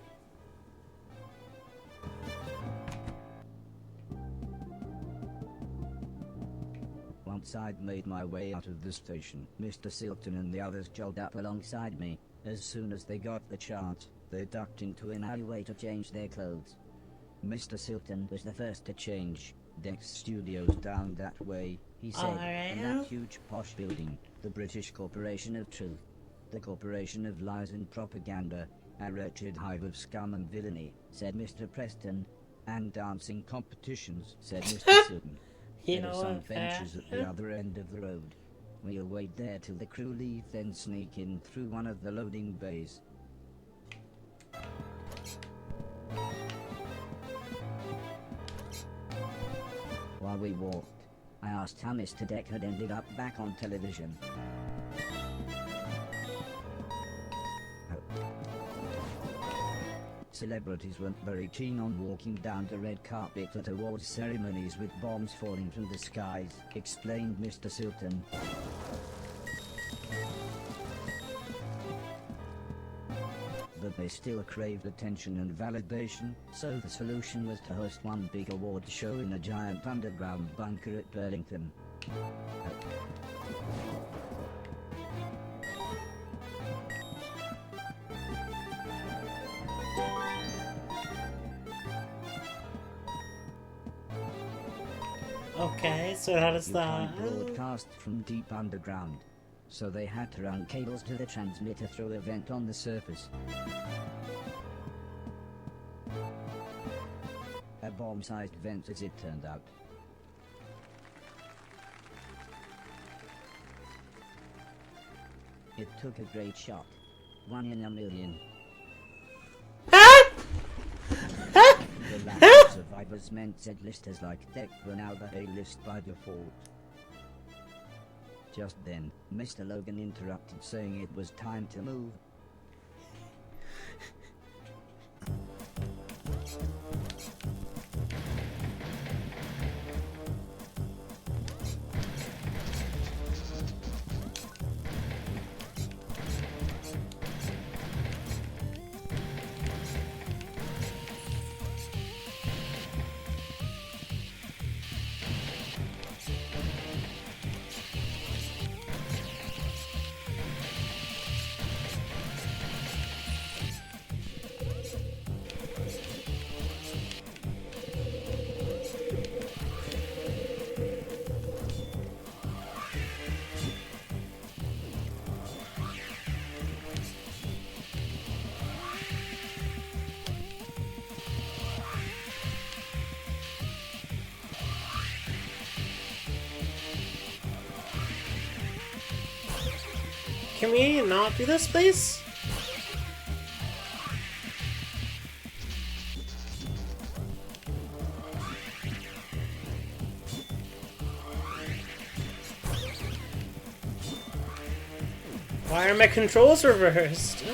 Once I'd made my way out of the station, Mr. Silton and the others jogged up alongside me. As soon as they got the chance, they ducked into an alleyway to change their clothes. Mr. Silton was the first to change. Deck's studio's down that way, he said, and that huge posh building, the British Corporation of Truth, the Corporation of Lies and Propaganda, a wretched hive of scum and villainy, said Mr. Preston, and dancing competitions, said Mr. Silton. You There know are some what, benches at the other end of the road. We'll wait there till the crew leave, then sneak in through one of the loading bays. While we walked, I asked how Mr. Deck had ended up back on television. Celebrities weren't very keen on walking down the red carpet at awards ceremonies with bombs falling from the skies, explained Mr. Silton. But they still craved attention and validation, so the solution was to host one big award show in a giant underground bunker at Burlington. Okay, so how does You that... can't broadcast from deep underground. so they had to run cables to the transmitter through a vent on the surface. A bomb-sized vent, as it turned out. It took a great shot. 1 in a million. The lack of survivors meant Z-listers like Deck were now the A-list by default. Just then, Mr. Logan interrupted, saying it was time to move. Can we not do this, please? Why are my controls reversed?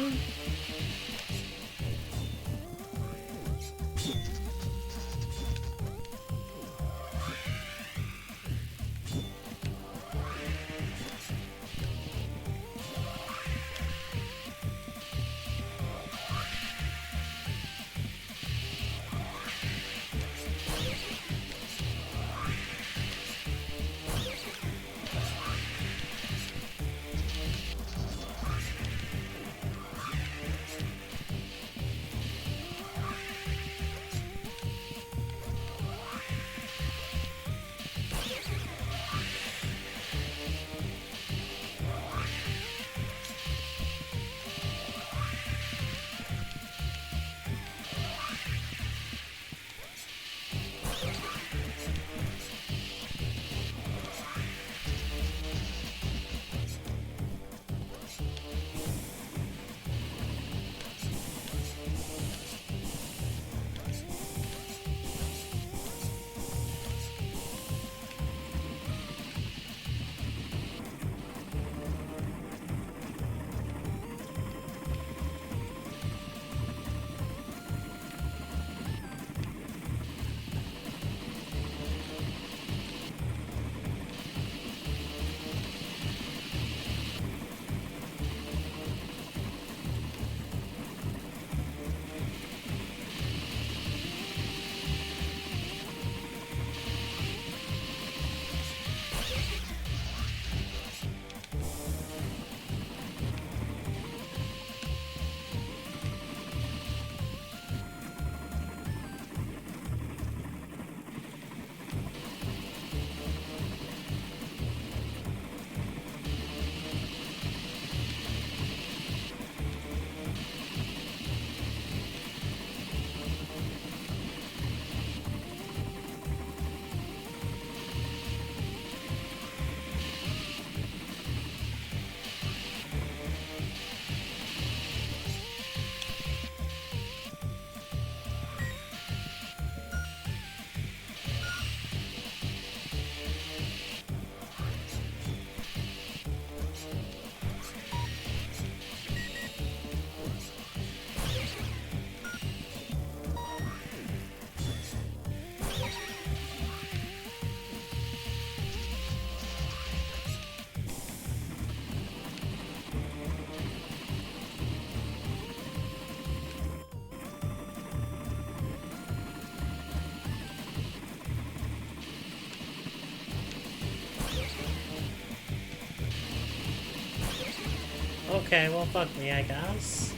Okay, well, fuck me, I guess.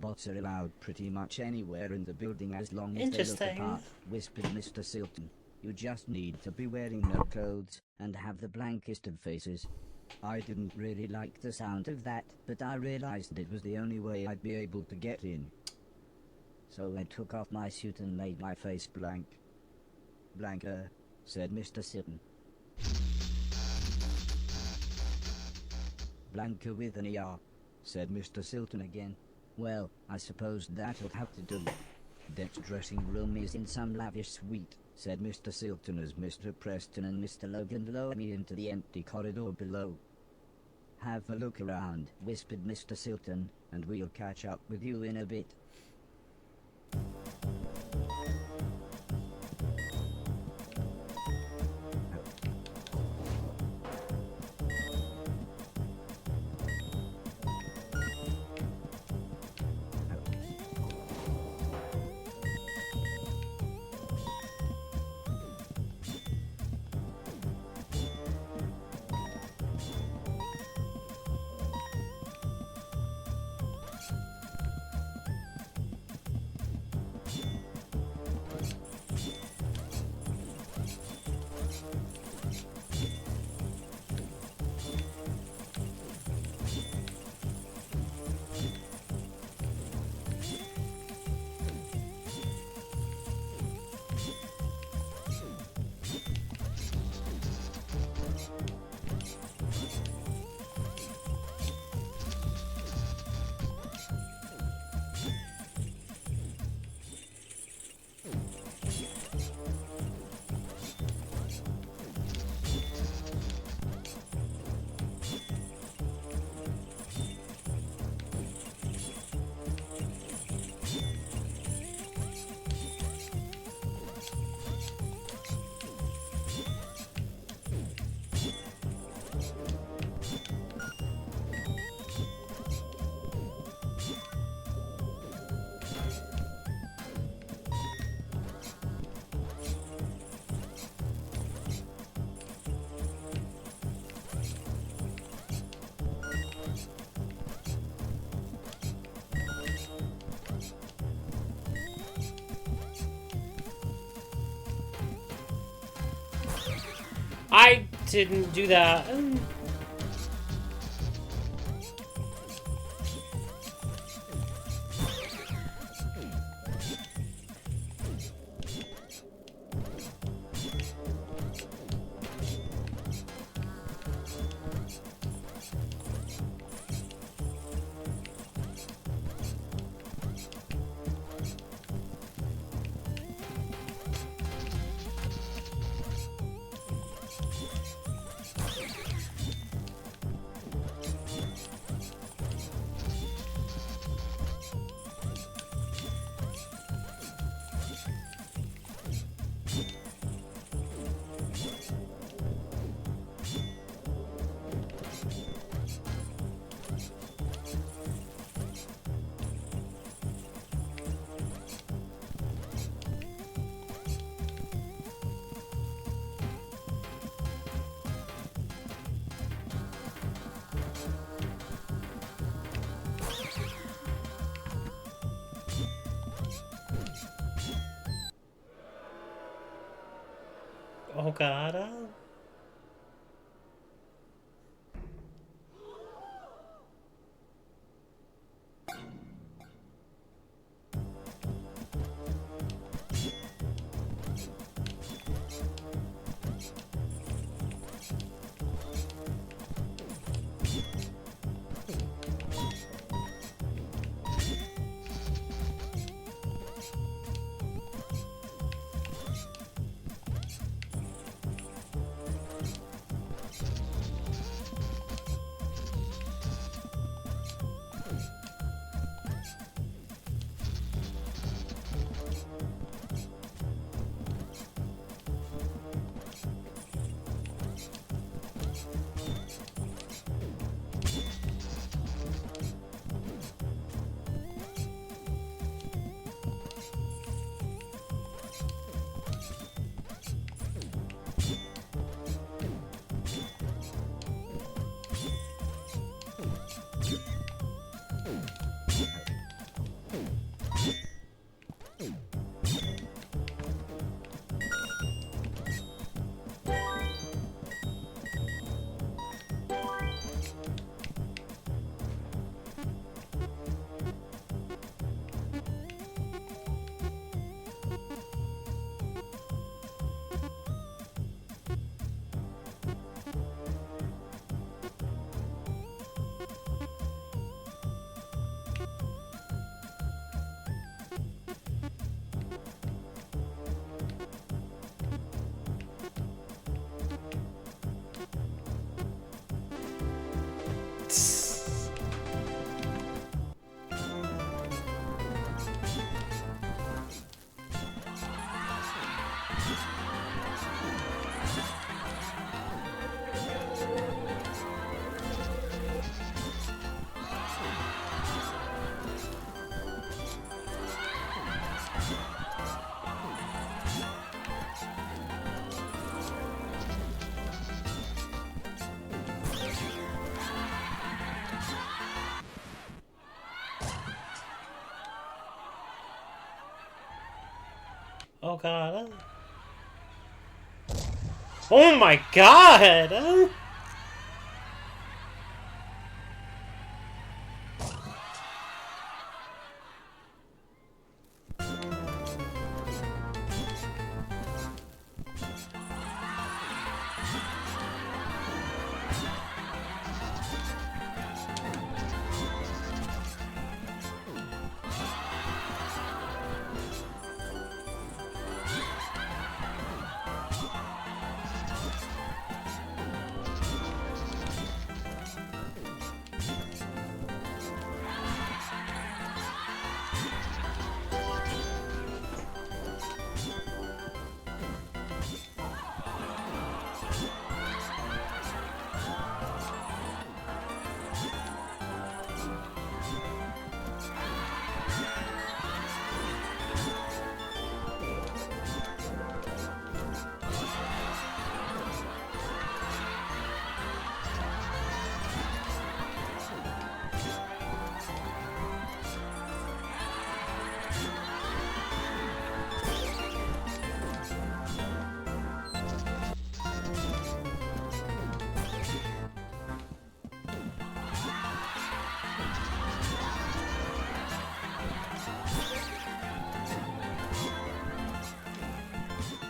robots are allowed pretty much anywhere in the building as long as they look Interesting. the part, whispered Mr. Silton. You just need to be wearing no clothes and have the blankest of faces. I didn't really like the sound of that, but I realized it was the only way I'd be able to get in. So I took off my suit and made my face blank. Blanker, said Mr. Silton. Blanker with an ER, said Mr. Silton again. Well, I suppose that'll have to do. That dressing room is in some lavish suite, said Mr. Silton as Mr. Preston and Mr. Logan lowered me into the empty corridor below. Have a look around, whispered Mr. Silton, and we'll catch up with you in a bit. I didn't do that. Oh god. Oh god. Oh my god!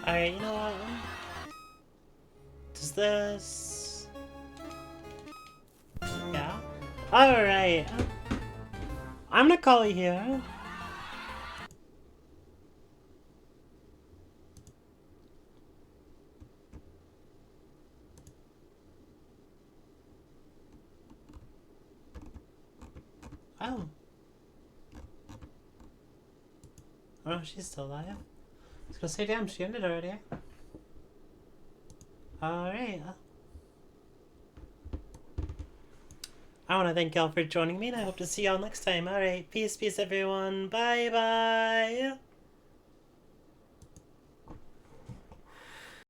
Alright, you know what? Does this... Yeah? Alright. I'm gonna call you here. Oh. Oh, she's still alive. I was gonna say, damn, she ended already. Alright. I want to thank y'all for joining me, and I hope to see y'all next time. Alright, peace, peace, everyone. Bye, bye.